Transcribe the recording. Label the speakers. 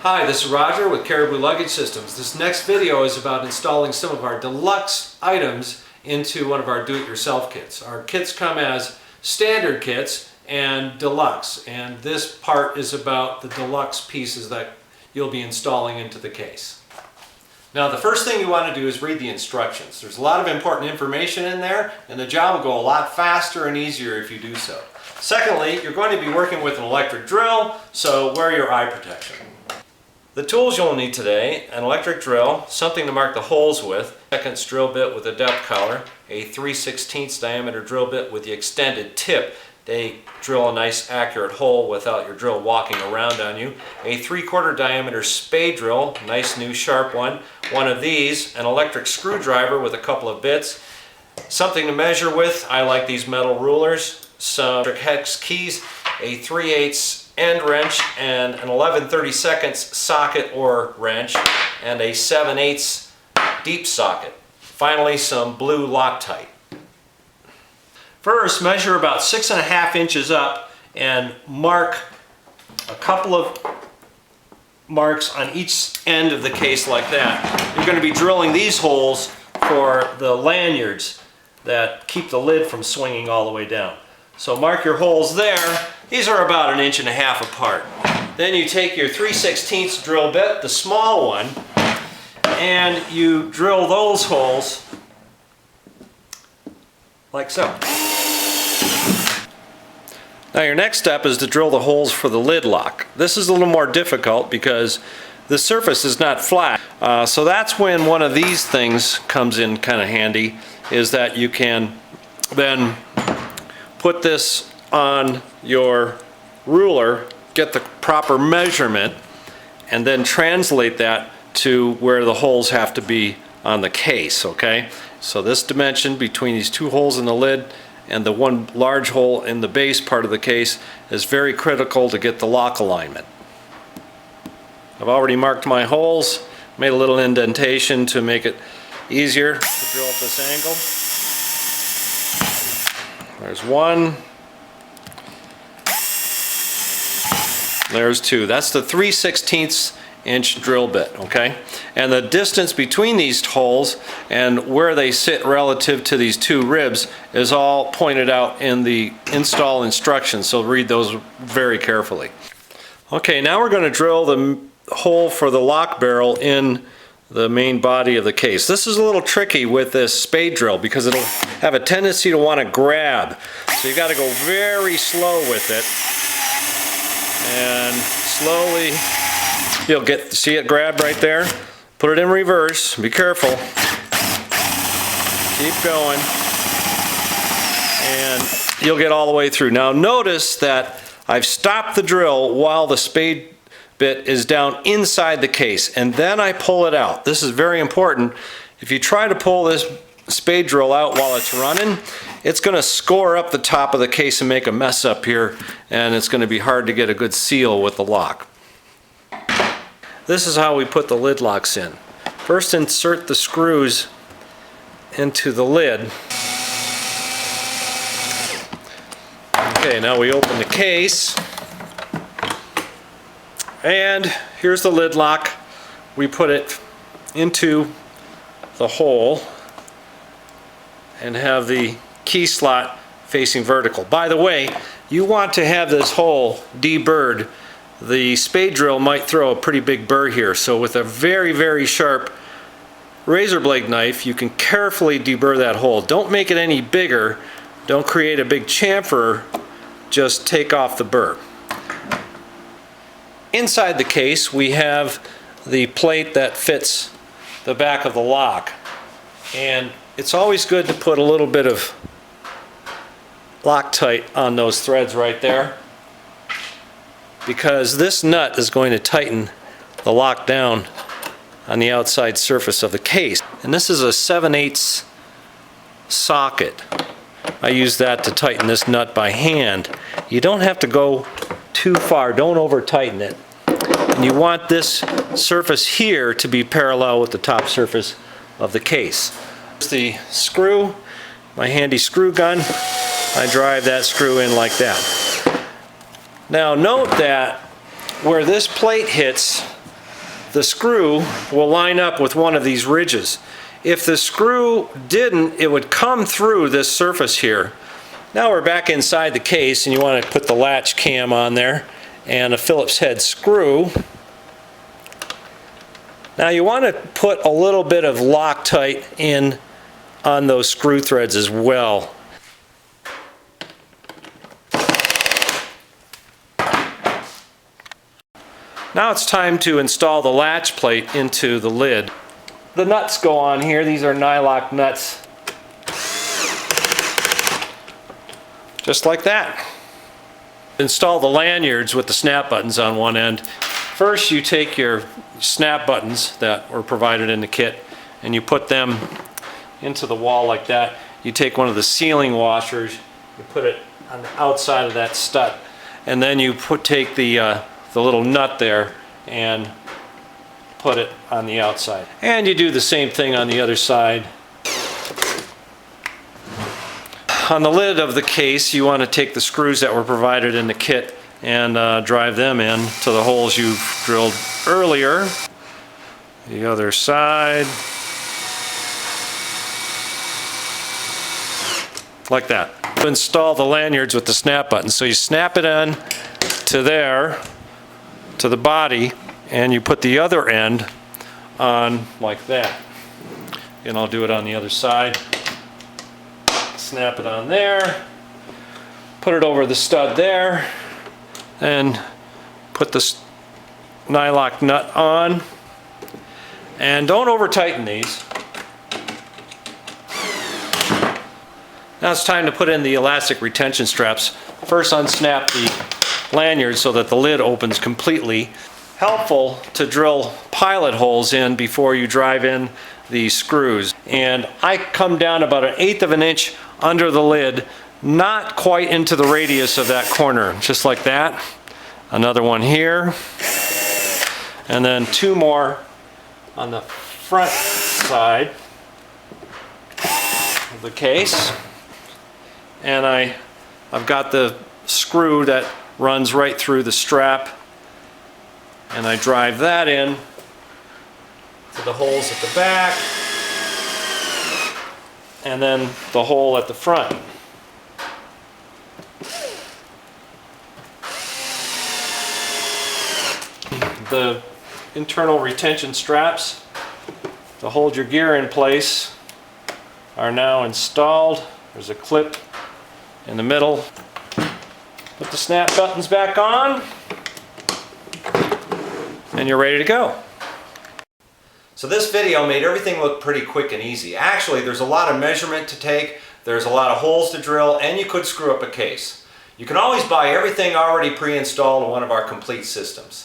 Speaker 1: Hi, this is Roger with Caribou Luggage Systems. This next video is about installing some of our deluxe items into one of our do-it-yourself kits. Our kits come as standard kits and deluxe, and this part is about the deluxe pieces that you'll be installing into the case. Now, the first thing you want to do is read the instructions. There's a lot of important information in there, and the job will go a lot faster and easier if you do so. Secondly, you're going to be working with an electric drill, so wear your eye protection. The tools you'll need today: an electric drill, something to mark the holes with, a second drill bit with a depth collar, a 3/16 diameter drill bit with the extended tip. They drill a nice accurate hole without your drill walking around on you. A 3/4 diameter spade drill, nice new sharp one of these, an electric screwdriver with a couple of bits, something to measure with. I like these metal rulers, some electric hex keys, a 3/8 end wrench, and an 11/32 socket or wrench, and a 7/8 deep socket. Finally, some blue Loctite. First, measure about 6.5 inches up and mark a couple of marks on each end of the case like that. You're going to be drilling these holes for the lanyards that keep the lid from swinging all the way down. So mark your holes there. These are about 1.5 inches apart. Then you take your 3/16 drill bit, the small one, and you drill those holes like so. Now your next step is to drill the holes for the lid lock. This is a little more difficult because the surface is not flat. So that's when one of these things comes in kind of handy, is that you can then put this on your ruler, get the proper measurement, and then translate that to where the holes have to be on the case, okay? So this dimension between these two holes in the lid and the one large hole in the base part of the case is very critical to get the lock alignment. I've already marked my holes, made a little indentation to make it easier to drill at this angle. There's one. There's two. That's the 3/16 inch drill bit, okay? And the distance between these holes and where they sit relative to these two ribs is all pointed out in the install instructions, so read those very carefully. Okay, now we're going to drill the hole for the lock barrel in the main body of the case. This is a little tricky with this spade drill because it'll have a tendency to want to grab. So you got to go very slow with it, and slowly you'll see it grab right there. Put it in reverse. Be careful. Keep going, and you'll get all the way through. Now notice that I've stopped the drill while the spade bit is down inside the case, and then I pull it out. This is very important. If you try to pull this spade drill out while it's running, it's going to score up the top of the case and make a mess up here, and it's going to be hard to get a good seal with the lock. This is how we put the lid locks in. First, insert the screws into the lid. Okay, now we open the case. And here's the lid lock. We put it into the hole and have the key slot facing vertical. By the way, you want to have this hole deburred. The spade drill might throw a pretty big burr here, so with a very, very sharp razor blade knife, you can carefully deburr that hole. Don't make it any bigger. Don't create a big chamfer. Just take off the burr. Inside the case, we have the plate that fits the back of the lock, and it's always good to put a little bit of Loctite on those threads right there, because this nut is going to tighten the lock down on the outside surface of the case. And this is a 7/8 socket. I use that to tighten this nut by hand. You don't have to go too far. Don't over tighten it. And you want this surface here to be parallel with the top surface of the case. Here's the screw, my handy screw gun. I drive that screw in like that. Now note that where this plate hits the screw will line up with one of these ridges. If the screw didn't, it would come through this surface here. Now we're back inside the case, and you want to put the latch cam on there and a Phillips head screw. Now you want to put a little bit of Loctite in on those screw threads as well. Now it's time to install the latch plate into the lid. The nuts go on here. These are nylock nuts. Just like that. Install the lanyards with the snap buttons on one end. First you take your snap buttons that were provided in the kit and you put them into the wall like that. You take one of the sealing washers, you put it on the outside of that stud, and then you take the little nut there and put it on the outside. And you do the same thing on the other side. On the lid of the case, you want to take the screws that were provided in the kit and drive them in to the holes you've drilled earlier. The other side. Like that. To install the lanyards with the snap button. So you snap it in to there, to the body, and you put the other end on like that. And I'll do it on the other side. Snap it on there, put it over the stud there, and put the nylock nut on. And don't over tighten these. Now it's time to put in the elastic retention straps. First unsnap the lanyard so that the lid opens completely. Helpful to drill pilot holes in before you drive in the screws. And I come down about 1/8 of an inch under the lid, not quite into the radius of that corner, just like that. Another one here, and then 2 more on the front side of the case. And I've got the screw that runs right through the strap, and I drive that in to the holes at the back, and then the hole at the front. The internal retention straps to hold your gear in place are now installed. There's a clip in the middle. Put the snap buttons back on, and you're ready to go. So this video made everything look pretty quick and easy. Actually, there's a lot of measurement to take, there's a lot of holes to drill, and you could screw up a case. You can always buy everything already pre-installed in one of our complete systems.